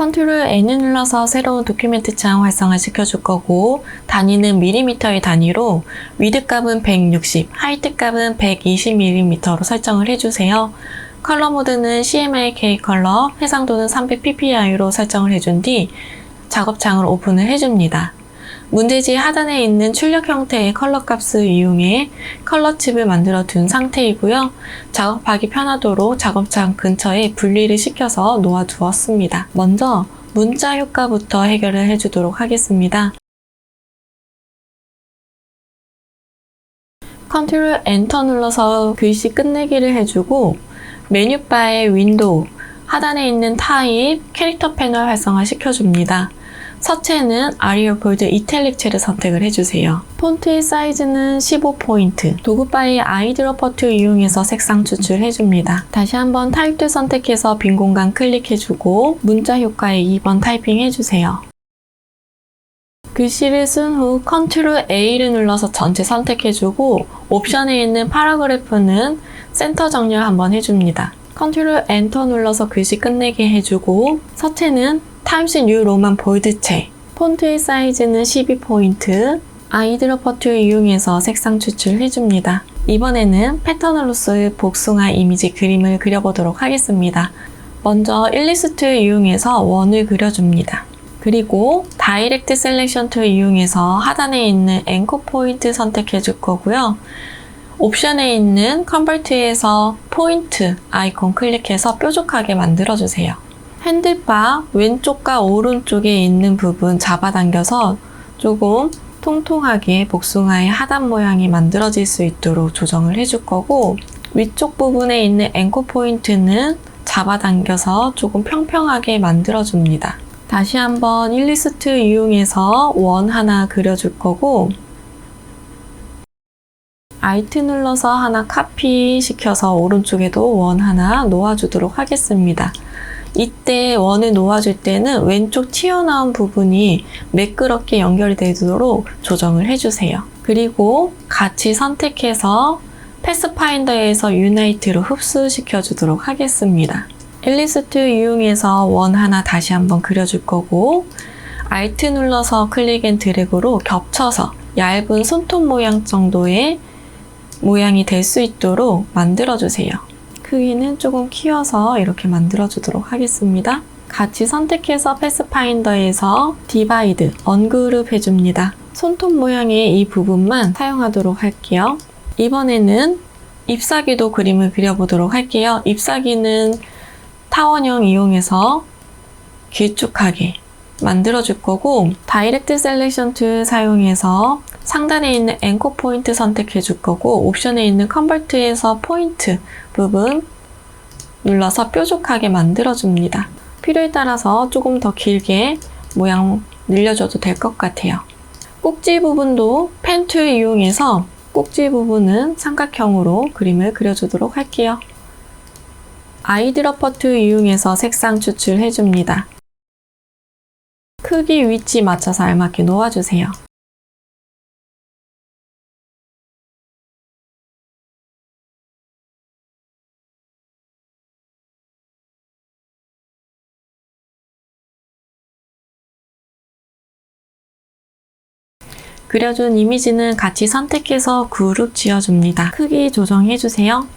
컨트롤 N을 눌러서 새로운 도큐멘트 창 활성화 시켜줄 거고, 단위는 밀리미터의 단위로 위드 값은 160, 하이트 값은 120mm로 설정을 해주세요. 컬러 모드는 CMYK 컬러, 해상도는 300ppi로 설정을 해준 뒤 작업창을 오픈을 해줍니다. 문제지 하단에 있는 출력 형태의 컬러 값을 이용해 컬러 칩을 만들어 둔 상태이고요. 작업하기 편하도록 작업창 근처에 분리를 시켜서 놓아 두었습니다. 먼저 문자 효과부터 해결을 해주도록 하겠습니다. 컨트롤 엔터 눌러서 글씨 끝내기를 해주고 메뉴바의 윈도우, 하단에 있는 타입, 캐릭터 패널 활성화 시켜줍니다. 서체는 아리얼 볼드 이탈릭체를 선택을 해주세요. 폰트의 사이즈는 15포인트, 도구바의 아이드로퍼트 이용해서 색상 추출해줍니다. 다시 한번 타입도 선택해서 빈 공간 클릭해주고 문자 효과에 2번 타이핑해주세요. 글씨를 쓴 후 컨트롤 A를 눌러서 전체 선택해주고 옵션에 있는 파라그래프는 센터 정렬 한번 해줍니다. 컨트롤 엔터 눌러서 글씨 끝내게 해주고 서체는 타임스 뉴 로만 볼드체, 폰트의 사이즈는 12포인트, 아이드로퍼트 이용해서 색상 추출해줍니다. 이번에는 패턴으로서의 복숭아 이미지 그림을 그려보도록 하겠습니다. 먼저 일리스트 이용해서 원을 그려줍니다. 그리고 다이렉트 셀렉션 툴 이용해서 하단에 있는 앵커 포인트 선택해 줄 거고요. 옵션에 있는 컨버트에서 포인트 아이콘 클릭해서 뾰족하게 만들어 주세요. 핸들바 왼쪽과 오른쪽에 있는 부분 잡아당겨서 조금 통통하게 복숭아의 하단 모양이 만들어질 수 있도록 조정을 해줄 거고, 위쪽 부분에 있는 앵커 포인트는 잡아당겨서 조금 평평하게 만들어줍니다. 다시 한번 일리스트 이용해서 원 하나 그려줄 거고, Alt 눌러서 하나 카피 시켜서 오른쪽에도 원 하나 놓아주도록 하겠습니다. 이때 원을 놓아줄 때는 왼쪽 튀어나온 부분이 매끄럽게 연결이 되도록 조정을 해주세요. 그리고 같이 선택해서 패스파인더에서 유나이트로 흡수시켜 주도록 하겠습니다. 일리스트 이용해서 원 하나 다시 한번 그려줄 거고, Alt 눌러서 클릭 앤 드래그로 겹쳐서 얇은 손톱 모양 정도의 모양이 될 수 있도록 만들어주세요. 크기는 조금 키워서 이렇게 만들어주도록 하겠습니다. 같이 선택해서 패스파인더에서 디바이드, 언그룹 해줍니다. 손톱 모양의 이 부분만 사용하도록 할게요. 이번에는 잎사귀도 그림을 그려보도록 할게요. 잎사귀는 타원형 이용해서 길쭉하게 만들어줄 거고, 다이렉트 셀렉션 툴 사용해서 상단에 있는 앵커 포인트 선택해 줄 거고, 옵션에 있는 컨버트에서 포인트 부분 눌러서 뾰족하게 만들어 줍니다. 필요에 따라서 조금 더 길게 모양 늘려줘도 될 것 같아요. 꼭지 부분도 펜 툴 이용해서 꼭지 부분은 삼각형으로 그림을 그려주도록 할게요. 아이드로퍼트 이용해서 색상 추출해 줍니다. 크기 위치 맞춰서 알맞게 놓아주세요. 그려준 이미지는 같이 선택해서 그룹 지어줍니다. 크기 조정해주세요.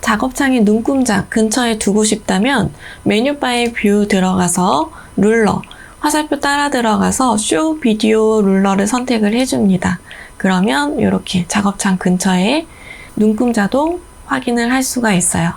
작업창에 눈금자 근처에 두고 싶다면 메뉴바에 뷰 들어가서 룰러, 화살표 따라 들어가서 쇼 비디오 룰러를 선택을 해줍니다. 그러면 이렇게 작업창 근처에 눈금자도 확인을 할 수가 있어요.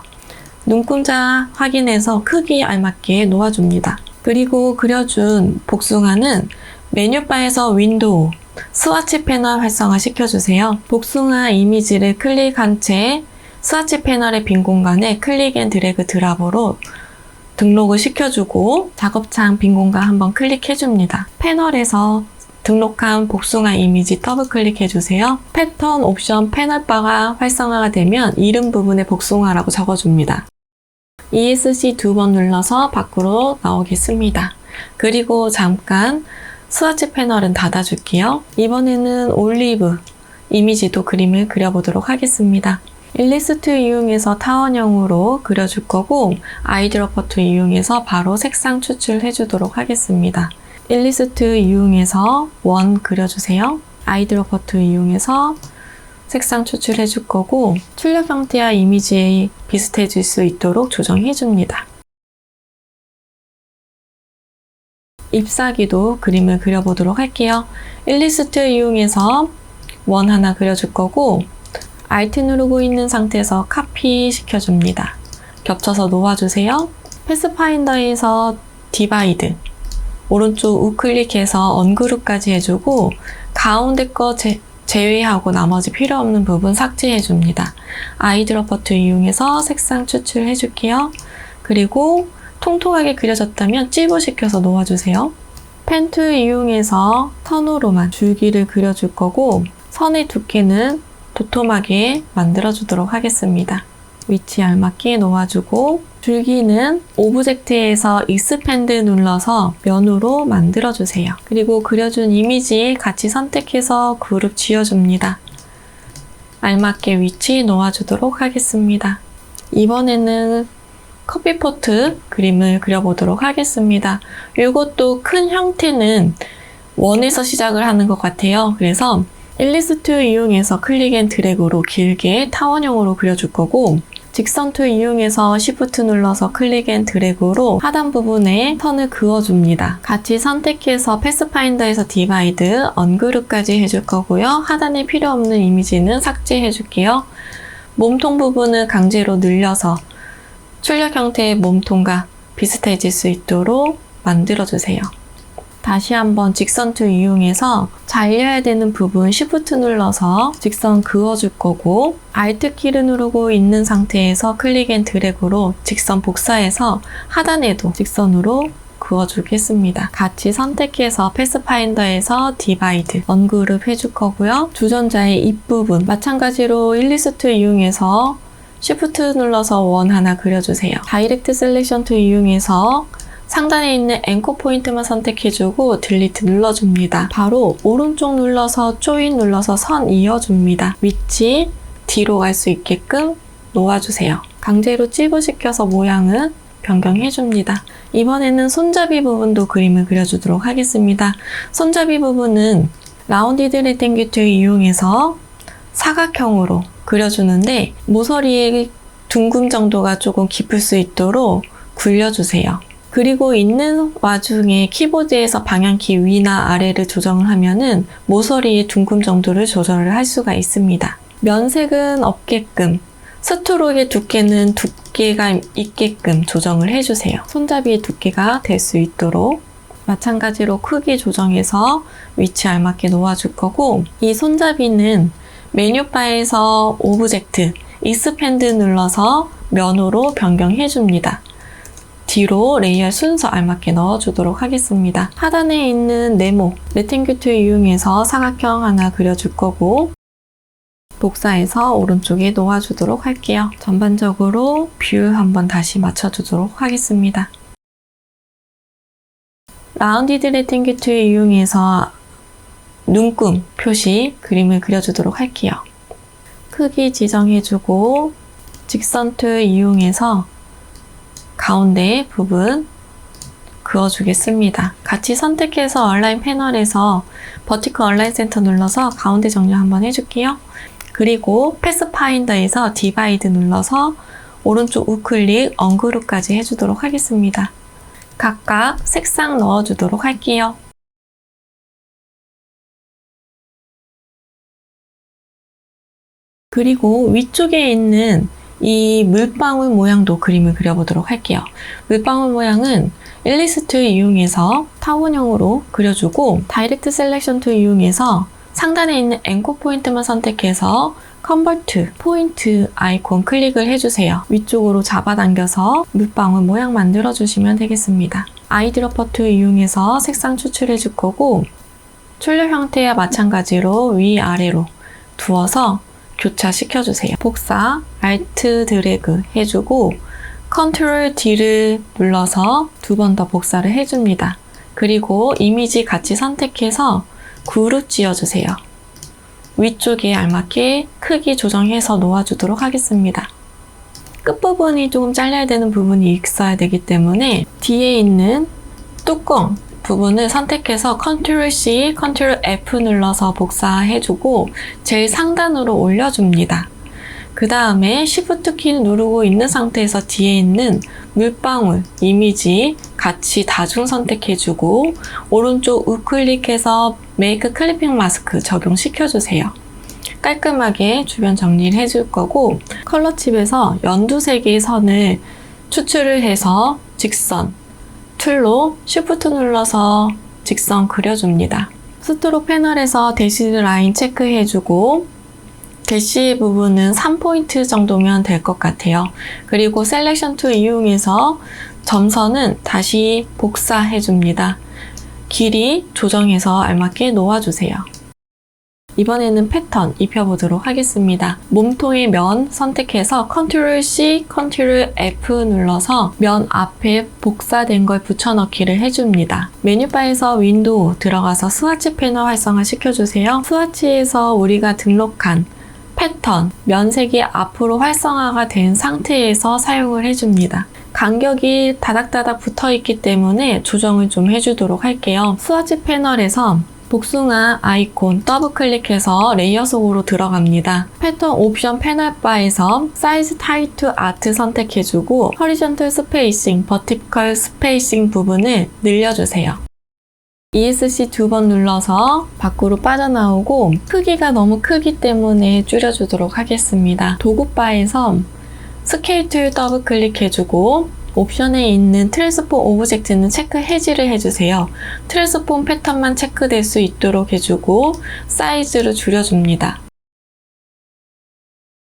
눈금자 확인해서 크기에 알맞게 놓아줍니다. 그리고 그려준 복숭아는 메뉴바에서 윈도우, 스와치 패널 활성화 시켜주세요. 복숭아 이미지를 클릭한 채 스와치 패널의 빈 공간에 클릭 앤 드래그 드랍으로 등록을 시켜주고 작업창 빈 공간 한번 클릭해줍니다. 패널에서 등록한 복숭아 이미지 더블 클릭해주세요. 패턴 옵션 패널바가 활성화가 되면 이름 부분에 복숭아라고 적어줍니다. ESC 2번 눌러서 밖으로 나오겠습니다. 그리고 잠깐 스와치 패널은 닫아줄게요. 이번에는 올리브 이미지도 그림을 그려보도록 하겠습니다. 일리스트 이용해서 타원형으로 그려줄 거고 아이드로퍼 툴 이용해서 바로 색상 추출해 주도록 하겠습니다. 일리스트 이용해서 원 그려주세요. 아이드로퍼 툴 이용해서 색상 추출해 줄 거고 출력 형태와 이미지에 비슷해질 수 있도록 조정해 줍니다. 잎사귀도 그림을 그려보도록 할게요. 일리스트 이용해서 원 하나 그려줄 거고 Alt 누르고 있는 상태에서 카피 시켜줍니다. 겹쳐서 놓아주세요. 패스파인더에서 디바이드 오른쪽 우클릭해서 언그룹까지 해주고 가운데 거 제외하고 나머지 필요 없는 부분 삭제해줍니다. 아이드로퍼 툴 이용해서 색상 추출해줄게요. 그리고 통통하게 그려졌다면 찌부시켜서 놓아주세요. 펜 툴 이용해서 선으로만 줄기를 그려줄 거고 선의 두께는 도톰하게 만들어주도록 하겠습니다. 위치 알맞게 놓아주고 줄기는 오브젝트에서 익스펜드 눌러서 면으로 만들어주세요. 그리고 그려준 이미지 같이 선택해서 그룹 지어줍니다. 알맞게 위치 놓아주도록 하겠습니다. 이번에는 커피포트 그림을 그려보도록 하겠습니다. 이것도 큰 형태는 원에서 시작을 하는 것 같아요. 그래서 일리스트 이용해서 클릭 앤 드래그로 길게 타원형으로 그려줄 거고 직선 툴 이용해서 Shift 눌러서 클릭 앤 드래그로 하단 부분에 선을 그어줍니다. 같이 선택해서 패스파인더에서 디바이드, 언그룹까지 해줄 거고요. 하단에 필요 없는 이미지는 삭제해 줄게요. 몸통 부분을 강제로 늘려서 출력 형태의 몸통과 비슷해질 수 있도록 만들어주세요. 다시 한번 직선 툴 이용해서 잘려야 되는 부분 Shift 눌러서 직선 그어줄 거고 Alt 키를 누르고 있는 상태에서 클릭 앤 드래그로 직선 복사해서 하단에도 직선으로 그어주겠습니다. 같이 선택해서 패스파인더에서 디바이드, 언그룹 해줄 거고요. 주전자의 입부분 마찬가지로 일리스트 이용해서 Shift 눌러서 원 하나 그려주세요. 다이렉트 셀렉션 툴 이용해서 상단에 있는 앵커 포인트만 선택해주고 딜리트 눌러줍니다. 바로 오른쪽 눌러서 조인 눌러서 선 이어줍니다. 위치 뒤로 갈 수 있게끔 놓아주세요. 강제로 찌부시켜서 모양은 변경해줍니다. 이번에는 손잡이 부분도 그림을 그려주도록 하겠습니다. 손잡이 부분은 라운디드 레탱글 툴 이용해서 사각형으로 그려주는데 모서리의 둥금 정도가 조금 깊을 수 있도록 굴려주세요. 그리고 있는 와중에 키보드에서 방향키 위나 아래를 조정을 하면은 모서리의 둥금 정도를 조절을 할 수가 있습니다. 면색은 없게끔, 스트로크의 두께는 두께가 있게끔 조정을 해주세요. 손잡이의 두께가 될 수 있도록 마찬가지로 크기 조정해서 위치 알맞게 놓아줄 거고 이 손잡이는 메뉴바에서 오브젝트, 익스펜드 눌러서 면으로 변경해줍니다. 뒤로 레이어 순서 알맞게 넣어주도록 하겠습니다. 하단에 있는 네모, 레탱글 툴 이용해서 사각형 하나 그려줄 거고 복사해서 오른쪽에 놓아주도록 할게요. 전반적으로 뷰 한번 다시 맞춰주도록 하겠습니다. 라운디드 레탱글 툴 이용해서 눈금 표시 그림을 그려주도록 할게요. 크기 지정해주고 직선 툴 이용해서 가운데 부분 그어주겠습니다. 같이 선택해서 얼라인 패널에서 버티컬 얼라인 센터 눌러서 가운데 정렬 한번 해줄게요. 그리고 패스파인더에서 디바이드 눌러서 오른쪽 우클릭, 언그룹까지 해주도록 하겠습니다. 각각 색상 넣어주도록 할게요. 그리고 위쪽에 있는 이 물방울 모양도 그림을 그려보도록 할게요. 물방울 모양은 일리스트 툴 이용해서 타원형으로 그려주고 다이렉트 셀렉션 툴 이용해서 상단에 있는 앵커 포인트만 선택해서 컨버트 포인트 아이콘 클릭을 해주세요. 위쪽으로 잡아당겨서 물방울 모양 만들어주시면 되겠습니다. 아이드로퍼 툴 이용해서 색상 추출해줄 거고 출력 형태와 마찬가지로 위아래로 두어서 교차시켜주세요. 복사, Alt 드래그 해주고 Ctrl D를 눌러서 두 번 더 복사를 해줍니다. 그리고 이미지 같이 선택해서 그룹 지어주세요. 위쪽에 알맞게 크기 조정해서 놓아주도록 하겠습니다. 끝부분이 조금 잘라야 되는 부분이 있어야 되기 때문에 뒤에 있는 뚜껑 부분을 선택해서 Ctrl+C, Ctrl+F 눌러서 복사해주고 제일 상단으로 올려줍니다. 그 다음에 Shift 키를 누르고 있는 상태에서 뒤에 있는 물방울 이미지 같이 다중 선택해주고 오른쪽 우클릭해서 Make Clipping Mask 적용시켜주세요. 깔끔하게 주변 정리를 해줄 거고 컬러 칩에서 연두색의 선을 추출을 해서 직선 툴로 Shift 눌러서 직선 그려줍니다. 스트로크 패널에서 대시 라인 체크해주고 대시 부분은 3포인트 정도면 될 것 같아요. 그리고 셀렉션 툴 이용해서 점선은 다시 복사해줍니다. 길이 조정해서 알맞게 놓아주세요. 이번에는 패턴 입혀보도록 하겠습니다. 몸통의 면 선택해서 Ctrl+C, Ctrl+F 눌러서 면 앞에 복사된 걸 붙여넣기를 해줍니다. 메뉴바에서 윈도우 들어가서 스와치 패널 활성화 시켜주세요. 스와치에서 우리가 등록한 패턴, 면색이 앞으로 활성화가 된 상태에서 사용을 해줍니다. 간격이 다닥다닥 붙어있기 때문에 조정을 좀 해주도록 할게요. 스와치 패널에서 복숭아 아이콘 더블 클릭해서 레이어 속으로 들어갑니다. 패턴 옵션 패널바에서 사이즈 타이트 아트 선택해주고 허리전털 스페이싱, 버티컬 스페이싱 부분을 늘려주세요. ESC 2번 눌러서 밖으로 빠져나오고 크기가 너무 크기 때문에 줄여주도록 하겠습니다. 도구바에서 스케일 툴 더블 클릭해주고 옵션에 있는 트랜스폼 오브젝트는 체크 해지를 해주세요. 트랜스폼 패턴만 체크될 수 있도록 해주고 사이즈를 줄여줍니다.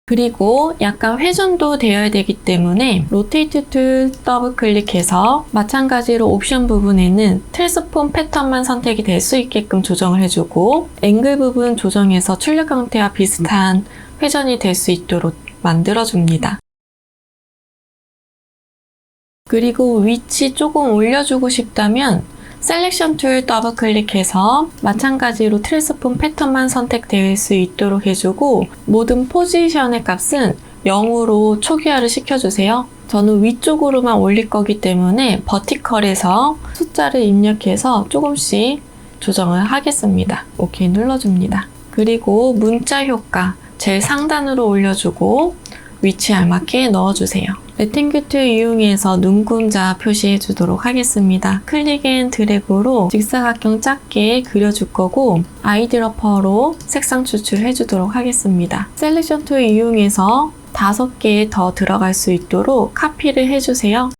그리고 약간 회전도 되어야 되기 때문에 로테이트 툴 더블 클릭해서 마찬가지로 옵션 부분에는 트랜스폼 패턴만 선택이 될 수 있게끔 조정을 해주고 앵글 부분 조정해서 출력 형태와 비슷한 회전이 될 수 있도록 만들어줍니다. 그리고 위치 조금 올려주고 싶다면 셀렉션 툴 더블 클릭해서 마찬가지로 트랜스폼 패턴만 선택될 수 있도록 해주고 모든 포지션의 값은 0으로 초기화를 시켜주세요. 저는 위쪽으로만 올릴 거기 때문에 버티컬에서 숫자를 입력해서 조금씩 조정을 하겠습니다. 오케이 눌러줍니다. 그리고 문자 효과 제일 상단으로 올려주고 위치에 알맞게 넣어주세요. 레탱글 툴 이용해서 눈금자 표시해 주도록 하겠습니다. 클릭 앤 드래그로 직사각형 작게 그려줄 거고 아이드러퍼로 색상 추출해 주도록 하겠습니다. 셀렉션 툴 이용해서 5개 더 들어갈 수 있도록 카피를 해주세요.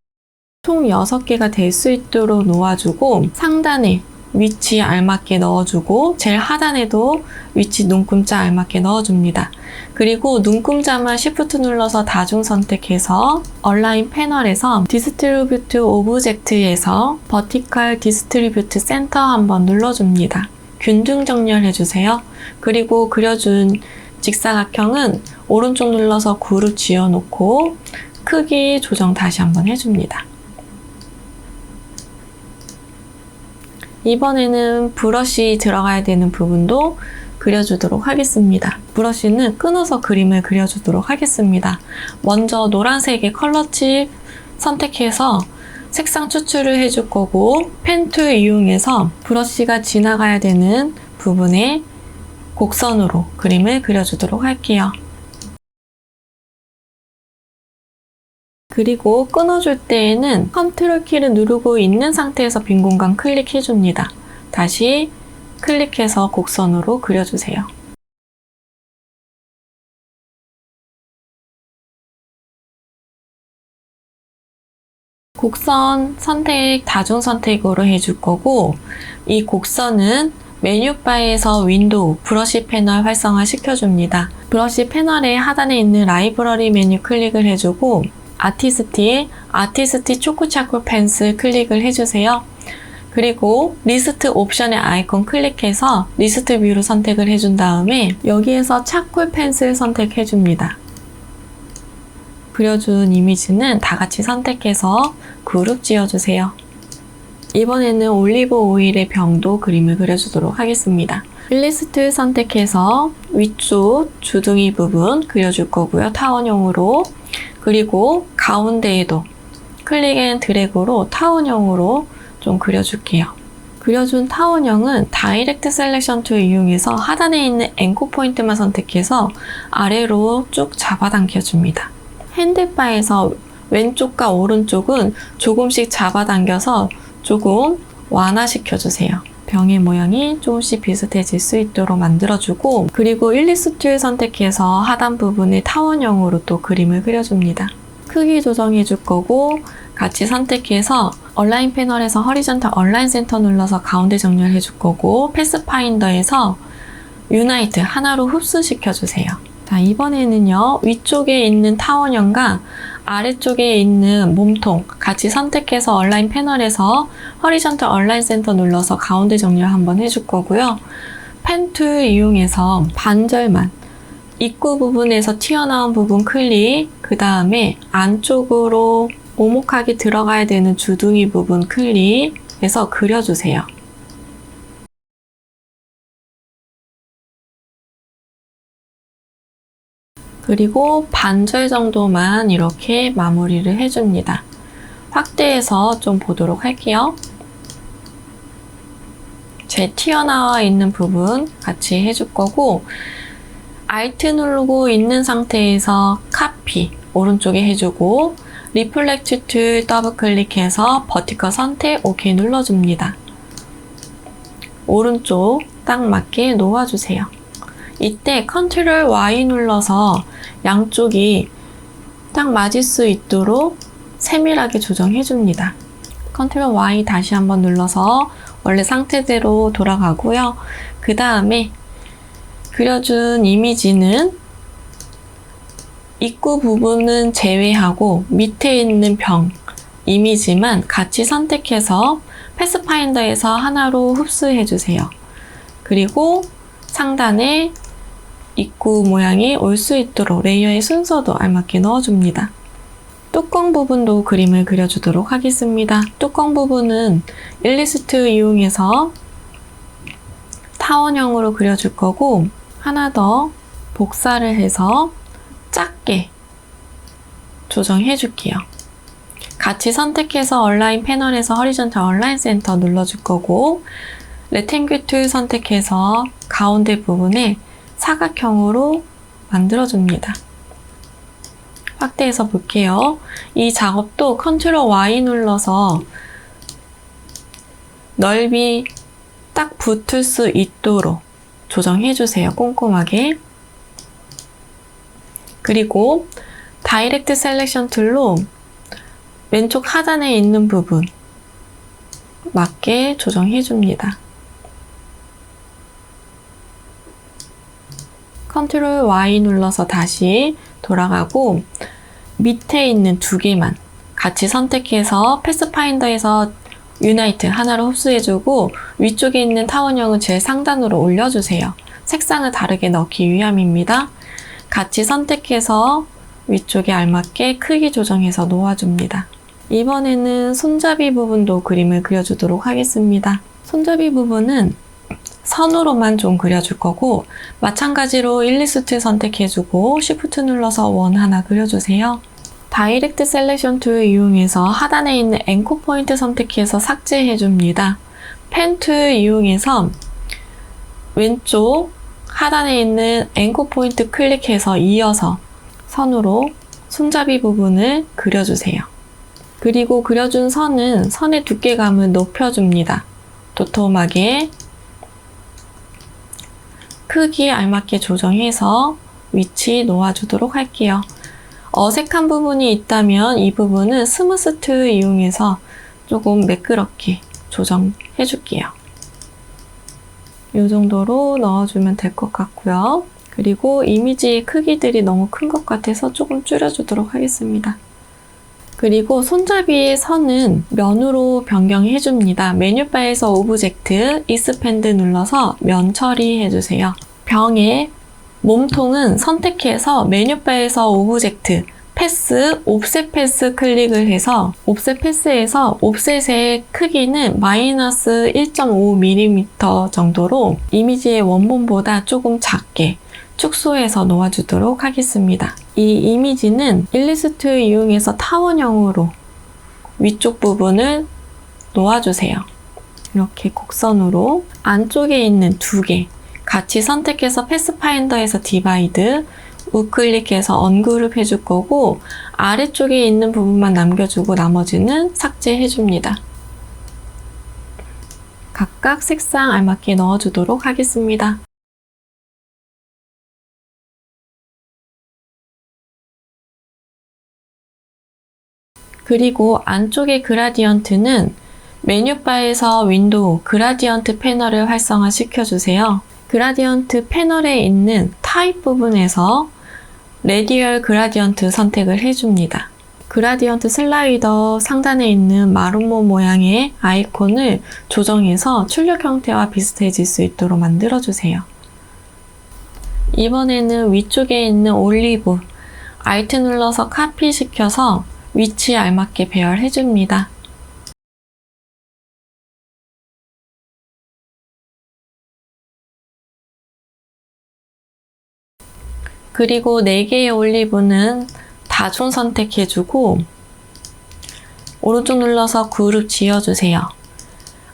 총 6개가 될 수 있도록 놓아주고 상단에 위치 알맞게 넣어주고 제일 하단에도 위치 눈금자 알맞게 넣어줍니다. 그리고 눈금자만 Shift 눌러서 다중 선택해서 얼라인 패널에서 디스트리뷰트 오브젝트에서 버티컬 디스트리뷰트 센터 한번 눌러줍니다. 균등 정렬해주세요. 그리고 그려준 직사각형은 오른쪽 눌러서 그룹 지어놓고 크기 조정 다시 한번 해줍니다. 이번에는 브러쉬 들어가야 되는 부분도 그려주도록 하겠습니다. 브러쉬는 끊어서 그림을 그려주도록 하겠습니다. 먼저 노란색의 컬러칩 선택해서 색상 추출을 해줄 거고 펜 툴 이용해서 브러쉬가 지나가야 되는 부분에 곡선으로 그림을 그려주도록 할게요. 그리고 끊어줄 때에는 컨트롤 키를 누르고 있는 상태에서 빈 공간 클릭해줍니다. 다시 클릭해서 곡선으로 그려주세요. 곡선 선택, 다중 선택으로 해줄 거고 이 곡선은 메뉴바에서 윈도우, 브러쉬 패널 활성화 시켜줍니다. 브러쉬 패널의 하단에 있는 라이브러리 메뉴 클릭을 해주고 아티스티 초코 차콜 펜슬 클릭을 해주세요. 그리고 리스트 옵션의 아이콘 클릭해서 리스트 뷰를 선택을 해준 다음에 여기에서 차콜 펜슬 선택해줍니다. 그려준 이미지는 다 같이 선택해서 그룹 지어주세요. 이번에는 올리브 오일의 병도 그림을 그려주도록 하겠습니다. 일리스트 선택해서 위쪽 주둥이 부분 그려줄 거고요. 타원형으로. 그리고 가운데에도 클릭 앤 드래그로 타원형으로 좀 그려줄게요. 그려준 타원형은 다이렉트 셀렉션 툴 이용해서 하단에 있는 앵커 포인트만 선택해서 아래로 쭉 잡아당겨줍니다. 핸들바에서 왼쪽과 오른쪽은 조금씩 잡아당겨서 조금 완화시켜주세요. 병의 모양이 조금씩 비슷해질 수 있도록 만들어주고, 그리고 일리스트 선택해서 하단 부분에 타원형으로 또 그림을 그려줍니다. 크기 조정해줄 거고, 같이 선택해서 얼라인 패널에서 허리전탈 얼라인 센터 눌러서 가운데 정렬해줄 거고, 패스파인더에서 유나이트 하나로 흡수시켜주세요. 자, 이번에는요, 위쪽에 있는 타원형과 아래쪽에 있는 몸통 같이 선택해서 얼라인 패널에서 허리전탈 얼라인 센터 눌러서 가운데 정렬 한번 해줄 거고요. 펜 툴 이용해서 반절만 입구 부분에서 튀어나온 부분 클릭, 그 다음에 안쪽으로 오목하게 들어가야 되는 주둥이 부분 클릭해서 그려주세요. 그리고 반절 정도만 이렇게 마무리를 해줍니다. 확대해서 좀 보도록 할게요. 제 튀어나와 있는 부분 같이 해줄 거고, Alt 누르고 있는 상태에서 카피 오른쪽에 해주고, 리플렉트 툴 더블 클릭해서 버티컬 선택 OK 눌러줍니다. 오른쪽 딱 맞게 놓아주세요. 이때 컨트롤 Y 눌러서 양쪽이 딱 맞을 수 있도록 세밀하게 조정해줍니다. 컨트롤 Y 다시 한번 눌러서 원래 상태대로 돌아가고요. 그 다음에 그려준 이미지는 입구 부분은 제외하고 밑에 있는 병 이미지만 같이 선택해서 패스파인더에서 하나로 흡수해주세요. 그리고 상단에 입구 모양이 올 수 있도록 레이어의 순서도 알맞게 넣어줍니다. 뚜껑 부분도 그림을 그려주도록 하겠습니다. 뚜껑 부분은 일리스트 이용해서 타원형으로 그려줄 거고, 하나 더 복사를 해서 작게 조정해 줄게요. 같이 선택해서 얼라인 패널에서 허리전탈 얼라인 센터 눌러줄 거고, 레탱글 툴 선택해서 가운데 부분에 사각형으로 만들어줍니다. 확대해서 볼게요. 이 작업도 컨트롤 Y 눌러서 넓이 딱 붙을 수 있도록 조정해주세요. 꼼꼼하게. 그리고 다이렉트 셀렉션 툴로 왼쪽 하단에 있는 부분 맞게 조정해줍니다. 컨트롤 Y 눌러서 다시 돌아가고, 밑에 있는 두 개만 같이 선택해서 패스파인더에서 유나이트 하나로 흡수해주고, 위쪽에 있는 타원형은 제일 상단으로 올려주세요. 색상을 다르게 넣기 위함입니다. 같이 선택해서 위쪽에 알맞게 크기 조정해서 놓아줍니다. 이번에는 손잡이 부분도 그림을 그려주도록 하겠습니다. 손잡이 부분은 선으로만 좀 그려줄 거고, 마찬가지로 일리스트 선택해주고 Shift 눌러서 원 하나 그려주세요. 다이렉트 셀렉션 툴 이용해서 하단에 있는 앵커 포인트 선택해서 삭제해줍니다. 펜 툴 이용해서 왼쪽 하단에 있는 앵커 포인트 클릭해서 이어서 선으로 손잡이 부분을 그려주세요. 그리고 그려준 선은 선의 두께감을 높여줍니다. 도톰하게 크기에 알맞게 조정해서 위치 놓아주도록 할게요. 어색한 부분이 있다면 이 부분은 스무스 툴 이용해서 조금 매끄럽게 조정해 줄게요. 이 정도로 넣어주면 될 것 같고요. 그리고 이미지의 크기들이 너무 큰 것 같아서 조금 줄여주도록 하겠습니다. 그리고 손잡이의 선은 면으로 변경해 줍니다. 메뉴바에서 오브젝트, 익스펜드 눌러서 면 처리해 주세요. 병의 몸통은 선택해서 메뉴바에서 오브젝트, 패스, 옵셋 패스 클릭을 해서 옵셋 패스에서 옵셋의 크기는 마이너스 1.5mm 정도로 이미지의 원본보다 조금 작게 축소해서 놓아주도록 하겠습니다. 이 이미지는 일리스트 이용해서 타원형으로 위쪽 부분을 놓아주세요. 이렇게 곡선으로 안쪽에 있는 두 개 같이 선택해서 패스파인더에서 디바이드, 우클릭해서 언그룹 해줄 거고 아래쪽에 있는 부분만 남겨주고 나머지는 삭제해줍니다. 각각 색상 알맞게 넣어주도록 하겠습니다. 그리고 안쪽의 그라디언트는 메뉴바에서 윈도우 그라디언트 패널을 활성화 시켜주세요. 그라디언트 패널에 있는 타입 부분에서 레디얼 그라디언트 선택을 해줍니다. 그라디언트 슬라이더 상단에 있는 마름모 모양의 아이콘을 조정해서 출력 형태와 비슷해질 수 있도록 만들어주세요. 이번에는 위쪽에 있는 올리브, Alt 눌러서 카피 시켜서 위치에 알맞게 배열해줍니다. 그리고 4개의 올리브는 다존 선택해주고 오른쪽 눌러서 그룹 지어주세요.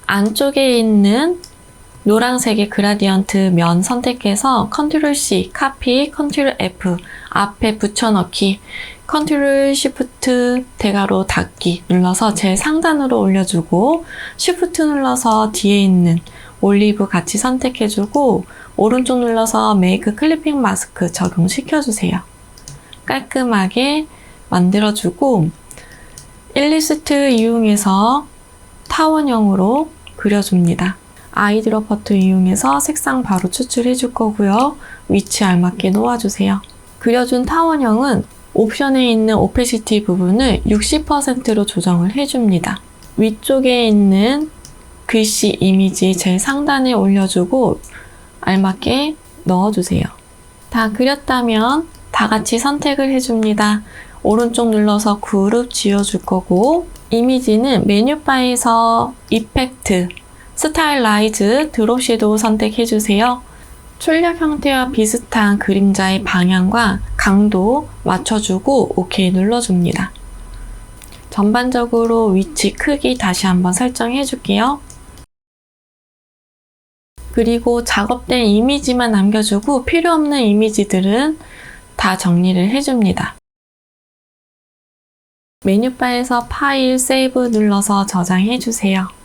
안쪽에 있는 노란색의 그라디언트 면 선택해서 Ctrl C, 카피, Ctrl F 앞에 붙여넣기, Ctrl Shift 대괄호 닫기 눌러서 제일 상단으로 올려주고 Shift 눌러서 뒤에 있는 올리브 같이 선택해주고 오른쪽 눌러서 메이크 클리핑 마스크 적용시켜주세요. 깔끔하게 만들어주고 일리스트 이용해서 타원형으로 그려줍니다. 아이드로퍼트 이용해서 색상 바로 추출해 줄 거고요. 위치 알맞게 놓아주세요. 그려준 타원형은 옵션에 있는 오페시티 부분을 60%로 조정을 해줍니다. 위쪽에 있는 글씨 이미지 제일 상단에 올려주고 알맞게 넣어주세요. 다 그렸다면 다 같이 선택을 해줍니다. 오른쪽 눌러서 그룹 지어줄 거고 이미지는 메뉴바에서 이펙트, 스타일라이즈, 드롭 섀도우 선택해주세요. 출력 형태와 비슷한 그림자의 방향과 강도 맞춰주고 OK 눌러줍니다. 전반적으로 위치 크기 다시 한번 설정해줄게요. 그리고 작업된 이미지만 남겨주고 필요 없는 이미지들은 다 정리를 해줍니다. 메뉴바에서 파일, 세이브 눌러서 저장해주세요.